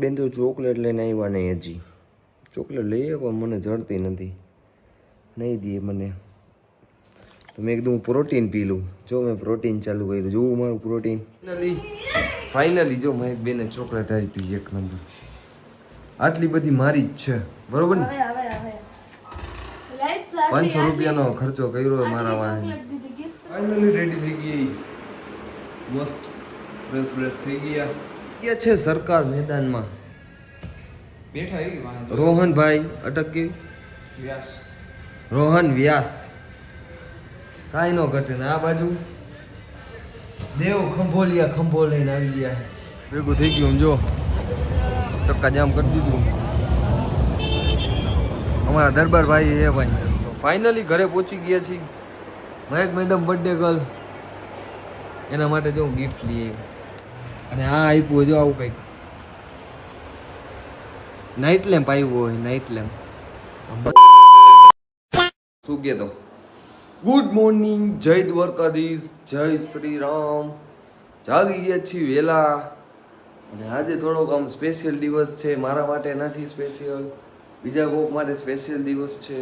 બેન તો ચોકલેટ લઈને આવ્યા નહીં હજી. ચોકલેટ લઈએ પણ મને જડતી નથી, નહીં દે મને. તો મેં એકદમ પ્રોટીન પી લઉં. જો મેં પ્રોટીન ચાલુ કર્યું, જોવું મારું પ્રોટીન. ફાઇનલી જો મેં એક બેને ચોકલેટ આપી એક નંબર. આટલી બધી મારી જ છે, બરોબર ને? 500 રૂપિયાનો ખર્ચો કર્યો મારા વાહન. ફાઇનલી રેડી થઈ ગઈ, મસ્ત ફ્રેશ ફ્રેશ થઈ ગયા. ક્યાં છે સરકાર મેદાનમાં બેઠા? રોહનભાઈ અટકી વ્યાસ, રોહન વ્યાસ કાંઈ નો ઘટે ને. આ બાજુ દેવ ખંભોલિયા ખંભો લઈને આવી ગયા. ભેગું થઈ ગયું જો, ચક્કા જામ કરી દીધું અમારા દરબાર ભાઈ. એ ભાઈ ફાઇનલી ઘરે પહોંચી ગયા છીએ. મહેક મેડમ બર્થડે ગર્લ, એના માટે જો ગિફ્ટ લઈએ. અને આ આપ્યું જો આવું કંઈક નાઇટ લેમ્પ આવ્યો હોય, નાઇટ લેમ્પ. શું કહેતો? ગુડ મોર્નિંગ, જય દ્વારકાધીશ, જય શ્રી રામ. જાગી ગયા છીએ વહેલા. અને આજે થોડોક આમ સ્પેશિયલ દિવસ છે. મારા માટે નથી સ્પેશિયલ, બીજા કોક માટે સ્પેશિયલ દિવસ છે.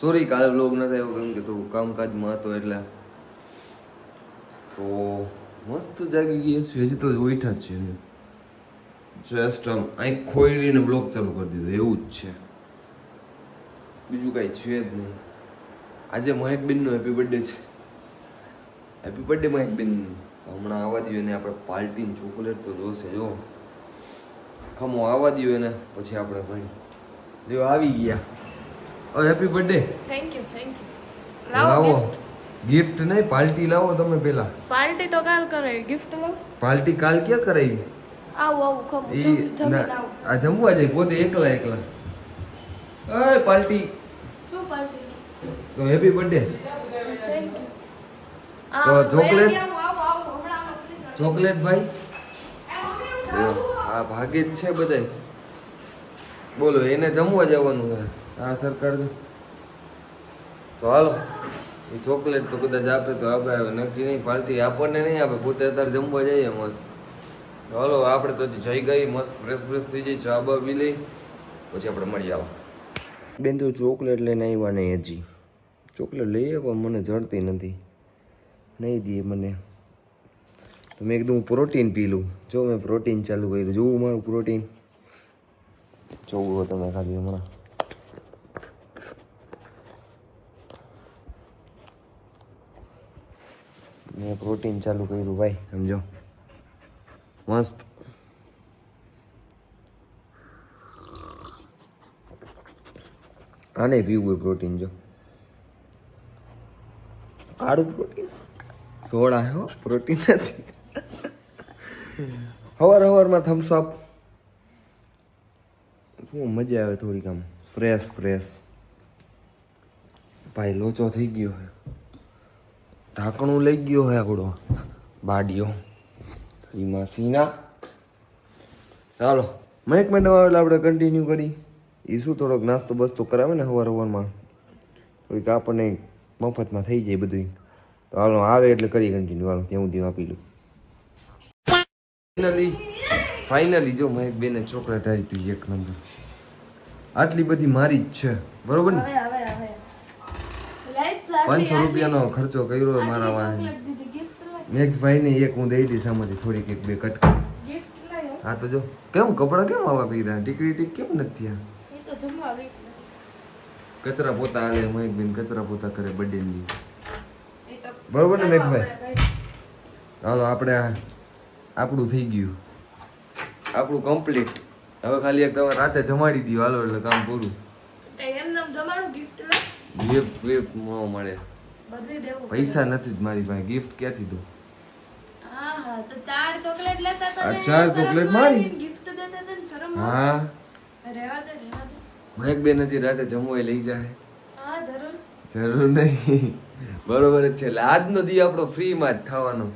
સોરી કાલે વ્લોગ ન થયો કેમ કે થોડું કામકાજમાં હતો એટલે. તો મસ્ત જાગી ગયા છીએ. હજી તો ઉઠ્યા જ છે. જસ્ટ આમ આંખ ખોલીને બ્લોગ ચાલુ કરી દીધો એવું જ છે, બીજું કાંઈ છે જ નહીં. આજે મહેકબેનનો હેપી બર્થડે છે. Happy birthday Mahekben. હમણાં આવવા દો એને, આપણે પાર્ટીને ચોકલેટ તો જોશે. જો ખમો આવવા દો એને, પછી આપણે ભણી. જો આવી ગયા. Happy birthday. થેન્ક યુ લાવો ગિફ્ટ નહીં, પાર્ટી લાવો તમે પેલા. પાર્ટી તો કાલ કરે, ગિફ્ટ લો. પાર્ટી કાલ ક્યાં કરાવી? આવું ખમ આ જમવા જાય પોતે એકલા એકલા. અય પાર્ટી. શું પાર્ટી? તો હેપી બર્થડે. થેન્ક તો યુ. ચોકલેટ, હમણાં ચોકલેટ ભાઈ. આ ભાગે જ છે બધાય. બોલો એને જમવા જવાનું છે આ સરકાર. તો હાલો, એ ચોકલેટ તો કદાચ આપે તો આપે, નક્કી નહીં. પાર્ટી આપણને નહીં આપે, પોતે અત્યારે જમવા જઈએ મસ્ત. હાલો આપણે તો જઈ ગઈ, મસ્ત ફ્રેશ ફ્રેશ થઈ જાય, ચા બા પી લઈ, પછી આપણે મળી આવો. બેન તો ચોકલેટ લઈને આવ્યા નહીં હજી. ચોકલેટ લઈએ પણ મને જડતી નથી, નહીં દે મને. તો મેં એકદમ પ્રોટીન પી લઉં. જો મેં પ્રોટીન ચાલુ કર્યું, જોવું મારું પ્રોટીન. જોવું તમે ખાલી હમણાં. મેં પ્રોટીન ચાલુ કર્યું ભાઈ, સમજો મસ્ત. આને પીવું હોય પ્રોટીન. જો કાળું પ્રોટીન, સોડા હો, પ્રોટીન નથી. હવારમાં થમ્સ અપ. શું મજા આવે થોડીક આમ ફ્રેશ ફ્રેશ. ભાઈ લોચો થઈ ગયો હે, ઢાંકણું લઈ ગયો હે આપણો બાડીઓ એમાં સીના. ચાલો મહેક મેડમ આવેલા આપણે કન્ટિન્યુ કરી. એ શું થોડોક નાસ્તો બસ્તો કરાવે ને હવારમાં, થોડીક આપણને મફતમાં થઈ જાય બધું. તો હાલો આવે એટલે કરી કન્ટિન્યુ. હાલો ત્યાં સુધી આપી લો. ફાઇનલી જો મહેક બેને ચોકલેટ આપી એક નંબર. આટલી બધી મારી જ છે, બરોબર ને? 500 રૂપિયાનો ખર્ચો કર્યો મારા વાહન. નેક્સ્ટ ભાઈને એક હું દઈ દઈશ આમાંથી થોડીક એક બે કટકા. હા તો જો કેમ કપડા કેમ આવા પીરા, ટીકડી ટીક કેમ નથી આ? કચરા પોતા હાલે મહેક બેન, કચરા પોતા કરે બર્થડે ની, બરોબર ને નેક્સ્ટ ભાઈ? હાલો આપણે આપણું થઈ ગયું, આપણું કમ્પ્લીટ. હવે ખાલી એક તમે રાતે જમાડી દો હાલો એટલે કામ પૂરું. ગિફ્ટ વિફ્ટ ન મળે, પૈસા નથી જ મારી પાસે, ગિફ્ટ ક્યાંથી દઉં? આ 4 ચોકલેટ મારી. હા મહેક બેન હજી રાતે જમવા લઈ જાય. જરૂર નહીં, બરોબર જ છે. એટલે આજનો દી આપણો ફ્રીમાં જ ખાવાનો,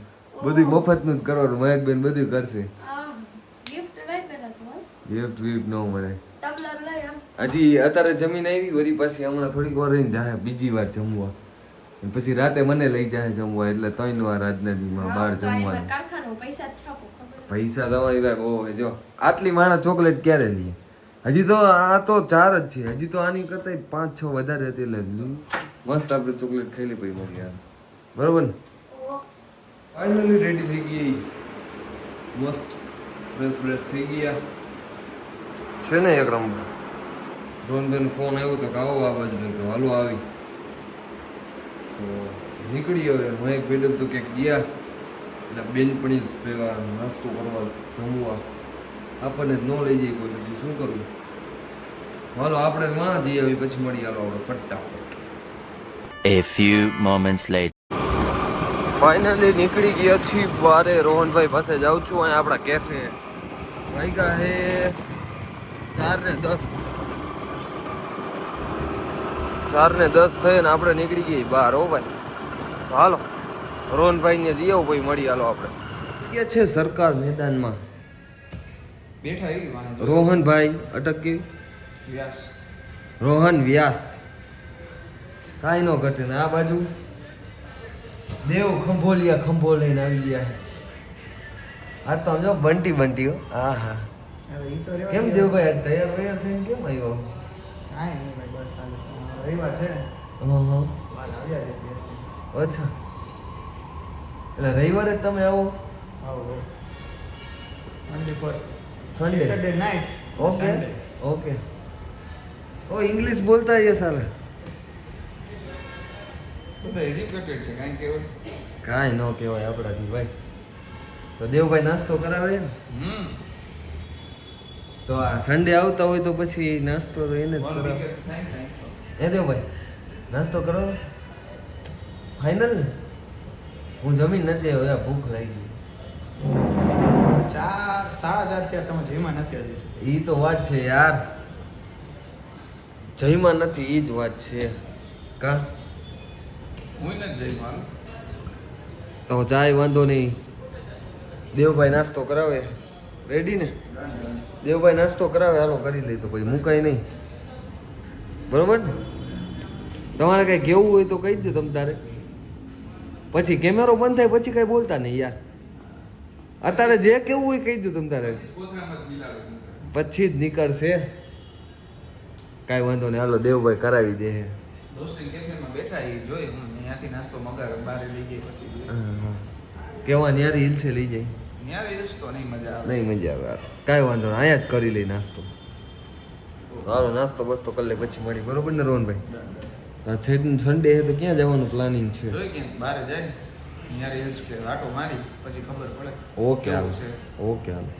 બધું મફતનું જ કરવાનું. મહેક બેન બધું કરશે. ગિફ્ટ વિફ્ટ ન મળે. હજી અત્યારે જમીન આવી વળી, પાછી હમણાં થોડીક વાર રહીને જાય બીજી વાર જમવા. અને પછી રાતે મને લઈ જાય જમવા, એટલે 3 વાર આજના દીમાં બહાર તો આ જમવાનું. કારખાનું પૈસા જ છાપો ખબર પૈસા તમારી ભાઈ ઓહે જો આટલી માણસ ચોકલેટ ક્યારે લઈએ? હજી તો આ તો 4 જ છે, હજી તો આની કરતા 5-6 વધારે હતી એટલે મસ્ત આપણે ચોકલેટ ખાઈ લે પછી મળી યાર, બરોબર ને? ફાઇનલી રેડી થઈ ગઈ, મસ્ત ફ્રેશ થઈ ગયા છે ને એક નંબર. રોહનભાઈનો ફોન આવ્યો તો કે આવો આ બાજુ, મેં કીધું હાલો આવી. તો નીકળી હવે મહેક મેડમ તો ક્યાંક ગયા, એટલે બેનપણી પેલા નાસ્તો કરવા જમવા, આપણને જ ન લઈ જઈએ કોઈ, પછી શું કરવું? હાલો આપણે માં જઈએ આવી, પછી મળી હાલો આપણે ફટાફટ. A few moments later. Finally નીકળી ગયા છીએ બારે, રોહનભાઈ પાસે જાઉં છું. અહીંયા આપણા કેફે વાગ્યા હે 4:10, 4:10 થઈને આપણે નીકળી ગઈ બહાર. હો ભાઈ હાલો રોહનભાઈ ને જઈએ ભાઈ, મળી હાલો આપણે. કે છે સરકાર મેદાનમાં બેઠા એવી વાંધો રોહનભાઈ અટકી વ્યાસ રોહન વ્યાસ કાંઈ નો ઘટે ને. આ બાજુ દેવ ખંભો લઈને આવી ગયા છે. આ તો સમજો બંટી હો. હા હા હવે ઈ તો રેવા કેમ દે. દેવભાઈ આજ તૈયાર થઈને કેમ આવ્યો? કાંઈ નહીં ભાઈ, બસ હાલે છે. રવિવાર છે ને, હા બાર આવ્યા છે બે. અચ્છા, એટલે રવિવારે જ તમે આવો? આવો મંડે પર Sunday? Saturday night okay okay. ઓ ઇંગ્લિશ બોલતા હે સાલા? બધા એજ્યુકેટેડ છે, કાંઈ કહેવાય. કાંઈ ન કહેવાય આપણાથી ભાઈ. તો દેવભાઈ નાસ્તો કરાવે ને? તો આ સન્ડે આવતા હોય તો પછી નાસ્તો તો એને જ વન કરાવે. વીકેન્ડ થાય ને એ દેવભાઈ નાસ્તો કરો ફાઇનલ ને? હું જમીન નથી આવ્યો, યાર ભૂખ લાગી. 4-4:30 થયા, તમે જઈમાં નથી હજી સુધી. ઈ તો વાત છે યાર, જઈમાં નથી ઈ જ વાત છે કા. હું નથી જઈમાં. તો ચાય વાંધો નહીં, દેવભાઈ નાસ્તો કરાવે. રેડી ને? દેવભાઈ નાસ્તો કરાવે, હાલો કરી લઈ તો પછી મુકાય નહીં, બરોબર ને? તમારે કઈ કેવું હોય તો કહી દો તમ તારે, પછી કેમેરો બંધ થાય પછી કઈ બોલતા નહીં યાર. અત્યારે જે કેવું હોય કહી દો તમ તારે, કોથળામાં જ બિલાડો. પછી જ નીકળશે. કાંઈ વાંધો નહીં, હાલો દેવભાઈ કરાવી દે. રોસ્ટિંગ કેફેમાં બેઠા એ જોઈ હું ત્યાંથી નાસ્તો મગાવે, બહાર લઈ ગઈ પછી જોઈએ. કેવા ન્યારી હિલસે લઈ જાય? ન્યા રહીશ તો નહીં મજા આવે. નહીં મજા આવે યાર. કાંઈ વાંધો નહીં, અહીંયા જ કરી લઈ નાસ્તો. હાલો નાસ્તો બસ્તો કરી લે પછી મળી, બરોબર ને રોહનભાઈ? તો સન્ડે છે તો ક્યાં જવાનું પ્લાનિંગ છે? જોઈ કે બહાર જાય ને ન્યા રહીશ કે આટો મારી પછી ખબર પડે. ઓકે હાલો, કેવું છે. ઓકે હાલો.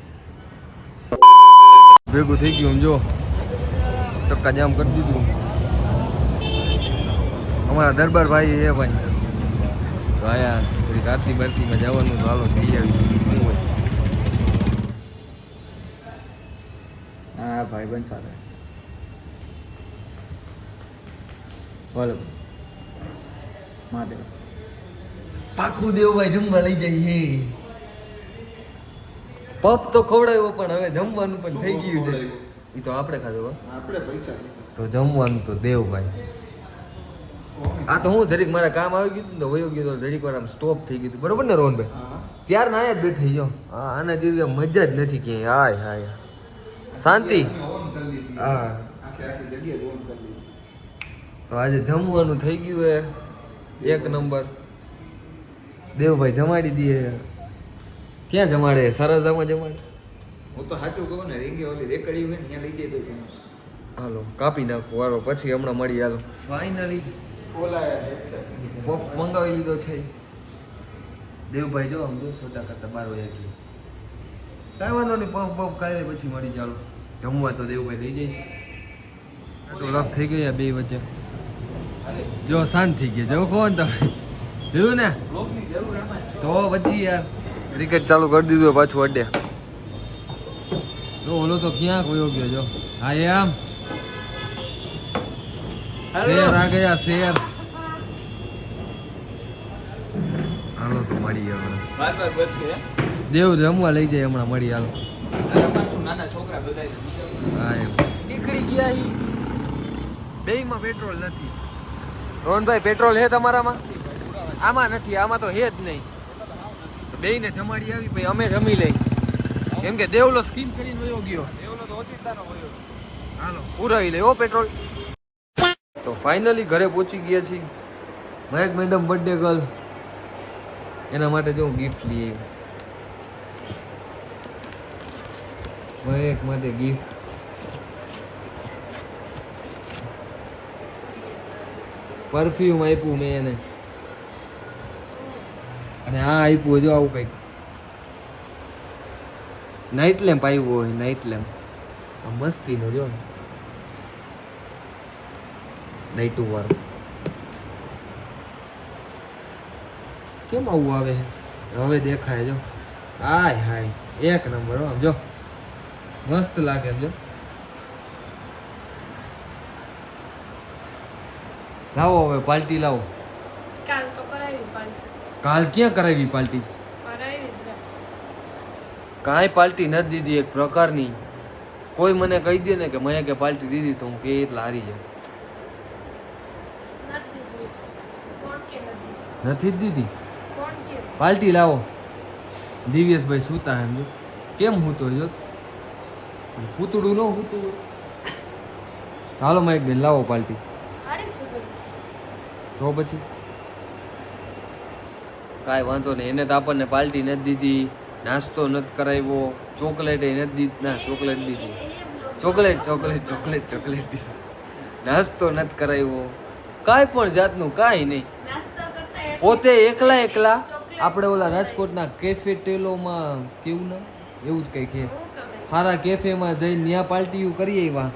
ભેગું થઈ ગયું આમ જો, ચક્કા જામ કરી દીધું. અમારા દરબાર ભાઈ એ ભાઈ તો આયા થોડીક આરતી બારતીમાં જવાનું, તો હાલો જઈ આવી. શું હોય? હા ભાઈબંધ સાથે બોલો મહાદેવ પાકું દેવભાઈ જમવા લઈ જાય. પફ તો ખવડાવ્યો પણ હવે જમવાનું પણ થઈ ગયું છે. એ તો આપણે ખાધું હો. આપણે પૈસા તો જમવાનું તો દેવભાઈ. આ તો હું જરીક મારા કામ આવી ગયું હતું ને, વયો ગયો તો જરીક વાર આમ સ્ટોપ થઈ ગયું હતું, બરોબર ને રોહનભાઈ? હા ત્યાર ના આયા જ બેઠી જાઓ. હા આના જેવી આમ મજા જ નથી ક્યાંય. હાય હાય શાંતિ. ઓન કરી દીધી. હા આખી જગ્યાએ ઓન કરી દીધી. તો આજે જમવાનું થઈ ગયું હે એક નંબર. દેવભાઈ જમાડી દે. ક્યાં જમાડે? સરસજામાં જમાડે. હું તો સાચું કહું ને, રીંગે ઓલી રેકડી હોય ને ત્યાં લઈ જઈ દઉં છું. હાલો કાપી નાખો, હાલો પછી હમણાં મળી. હાલો ફાઇનલી પફ મંગાવી લીધો છે. દેવભાઈ જો આમ જો છોટા કરતા 12 વાગ્યા ગયું. કાંઈ વાંધો નહીં, પફ બફ ખાઈ લે પછી મળી. ચાલો જમવા તો દેવભાઈ લઈ જઈશ. તો લપ થઈ ગયા બે વચ્ચે. જો શાંત થઈ ગયા, જો કોણ તમે જોયું ને? બ્લોગની જરૂર આમાં જ. તો પછી યાર ક્રિકેટ ચાલુ કરી દીધું પાછું અડે. જો ઓલો તો ક્યાં ગયો જો. હા એમ શેર આ ગયા શેર. હાલો તો મળી ગયા. વાત બચ ગયા. દેવ રમવા લઈ જાય હમણાં મળી. હાલો નાના છોકરા બધા હા એમ નીકળી ગયા. બેયમાં પેટ્રોલ નથી. રોહનભાઈ પેટ્રોલ હે તમારામાં? આમાં નથી, આમાં તો હે જ નહીં. બેયને જમાડી આવી પછી અમે જમી લઈ, કેમ કે દેવલો સ્કીમ કરીને વયો ગયો. હાલો પુરાવી લઈ હો પેટ્રોલ. તો ફાઇનલી ઘરે પહોંચી ગયા છીએ. મહેક મેડમ બર્થડે ગર્લ, એના માટે જો ગિફ્ટ લઈ આવ્યો. મહેક માટે ગિફ્ટ. પરફ્યુમ આપ્યું મેં એને, અને આ આપ્યું જો આવું કંઈક નાઇટ લેમ્પ આવ્યો હોય. નાઇટ લેમ્પ મસ્તીનો જો લાઈટું વાળું. કેમ આવું આવે હવે દેખાય જો. હાય હાય એક નંબર હો. આમ જો મસ્ત લાગે એમ જો. લાવો હવે પાર્ટી લાવો. કાલ તો કરાવી પાર્ટી. કાલ ક્યાં કરાવી પાર્ટી? કરાવી જ ને. કાંઈ પાર્ટી નથી દીધી એક પ્રકારની. કોઈ મને કહી દે ને કે મેં કે પાર્ટી દીધી તો હું કે એટલા હારી જાય. નથી દીધી. કોણ કે નથી? નથી જ દીધી કોણ કે? પાર્ટી લાવો. દિવ્યેશભાઈ સૂતા એમ જો. કેમ હૂતો જો પૂતળું ન હૂતું. હાલો મહેક બેન લાવો પાર્ટી. હારી સુધર. તો પછી કાંઈ વાંધો નહીં. એને તો આપણને પાર્ટી નથી દીધી, નાસ્તો નથી કરાવ્યો, ચોકલેટ નથી દીધી. ના ચોકલેટ દીધી, ચોકલેટ ચોકલેટ ચોકલેટ ચોકલેટ દીધી, નાસ્તો નથી કરાવ્યો, કાંઈ પણ જાતનું કાંઈ નહીં. નાસ્તો કરતા એટલે પોતે એકલા એકલા ચોકલેટ આપણે ઓલા રાજકોટના કેફેટેલોમાં કેવું ના એવું જ કંઈક છે હું ગમે. સારા કેફેમાં જઈને ત્યાં પાર્ટી કરીએ એવા,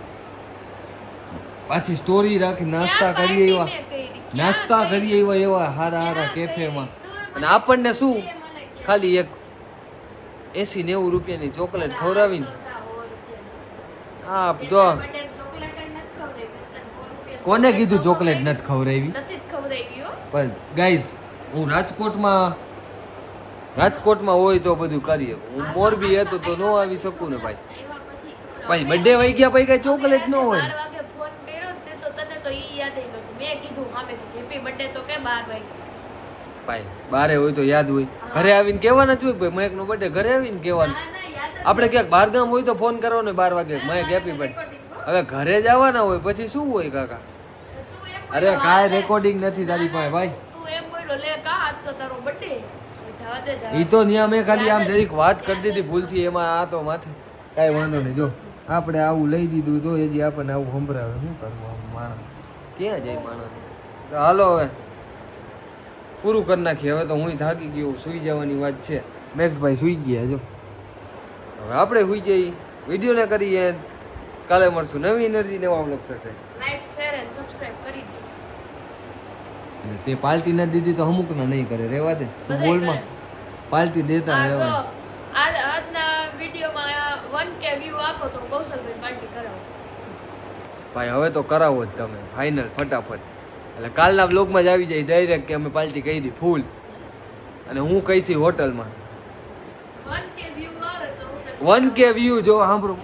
પાછી સ્ટોરી રાખી નાસ્તા ક્યાં કરીએ એવા, પાર્ટી મેં કરી? ક્યાં નાસ્તા કરી? કરીએ એવા એવા સારા સારા ક્યાં કેફેમાં. કરી? તું અને મને આપણને શું તે મને ક્યાં? ખાલી એક 80-90 રૂપિયાની ચોકલેટ ખવડાવીને હા જો. બર્થડે ચોકલેટ જ નથી ખવડાવી. તને 100 રૂપિયા કોને કીધું તો ચોકલેટ ખવડાવી? નથી ખવડાવી? નથી જ ખવડાવી હો. પણ ગાઈઝ હું રાજકોટમાં હોય તો બધું કરીએ. હું મોરબી હતો તો ન આવી શકું ને ભાઈ. એવા પછી પછી બર્થડે વહી ગયા પછી કઈ ચોકલેટ ન હોય. 12 વાગે ફોન કર્યો તે તો તને તો ઈ યાદ ય નહોતું. મેં કીધું સામે કે હેપી બર્થડે તો કે 12 વાગે. ભાઈ બારે હોય તો યાદ હોય. ઘરે આવીને કહેવાના જ હોય કે ભાઈ મહેક નો બર્થડે ઘરે આવીને કહેવાનું. ના ના યાદ જ આપણે ક્યાંક બહારગામ હોય તો ફોન કરવાનો 12 વાગે મહેક હેપી બર્થડે. recording હો. હવે ઘરે જ આવવાના હોય પછી શું હોય કાકા? તું એમ અરે બોલ્યો, કાંઈ હા, રેકોર્ડિંગ નથી તારી પાસે ભાઈ. તું એમ બોલ્યો લે કા આજ તો તારો બર્થડે. જવા દે જવા ઈ તો ન્યા મેં ખાલી આમ જરીક વાત કરી દીધી ભૂલથી, એમાં આ તો માથે કાંઈ વાંધો નહીં. જો આપણે આવું લઈ દીધું તો હજી આપણને આવું સંભળાવે. શું કરવું આમ માણસ ક્યાં જાય માણસ? તો હાલો હવે પૂરું કરી નાખીએ. હવે તો હું થાકી ગયો, સુઈ જવાની વાત છે. મેક્સભાઈ સુઈ ગયા જો. હવે આપણે સુઈ જઈએ, વિડીયોને કરીએ. કાલે મળશું નવી એનર્જી નવા બ્લોગ સાથે. લાઈક શેર એન્ડ સબસ્ક્રાઇબ કરી દે. અને તે પાર્ટી નથી દીધી તો અમુકના નહીં કરે, રેવા દે તું બધાય બોલમાં. કરે. પાર્ટી દેતા આ જો રહેવાય. આજના વિડીયોમાં 1K વ્યૂ આપો તો કૌશલભાઈ પાર્ટી કરાવો. ભાઈ હવે તો કરાવો જ તમે ફાઇનલ ફટાફટ. એટલે કાલના બ્લોગમાં જ આવી જાય ડાયરેક્ટ કે અમે પાર્ટી કહી દી ફૂલ. અને હું કહીશી હોટલમાં 1K વ્યૂ આવે તો હું તને 1K વ્યૂ જો સાંભળો.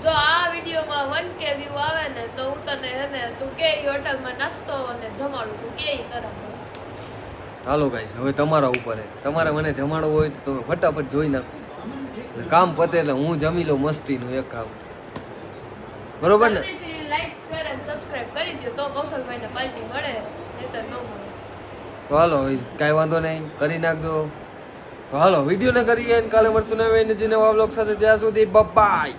જો આ વિડીયોમાં 1K વ્યૂ આવે ને તો હું તને હે ને તું કે ઈ હોટલમાં નાસ્તો અને જમાડું તું કે ઈ કરાવ. હાલો ગાઈસ હવે તમારા ઉપર છે. તમારે મને જમાડવો હોય તો તમે ફટાફટ જોઈ નાખો. કામ પતે એટલે હું જમી લઉં મસ્તીનું એક ખાવ. બરોબર ને? લાઈક શેર એન્ડ સબસ્ક્રાઇબ કરી દો તો કૌશલભાઈને પાર્ટી મળે નહીતર ન મળે. તો હાલો કાંઈ વાંધો નહીં, કરી નાખજો. તો હાલો વિડીયોને કરીએ અને કાલે મળશું નવી એનર્જી નવા બ્લોગ સાથે. ત્યાં સુધી બાય.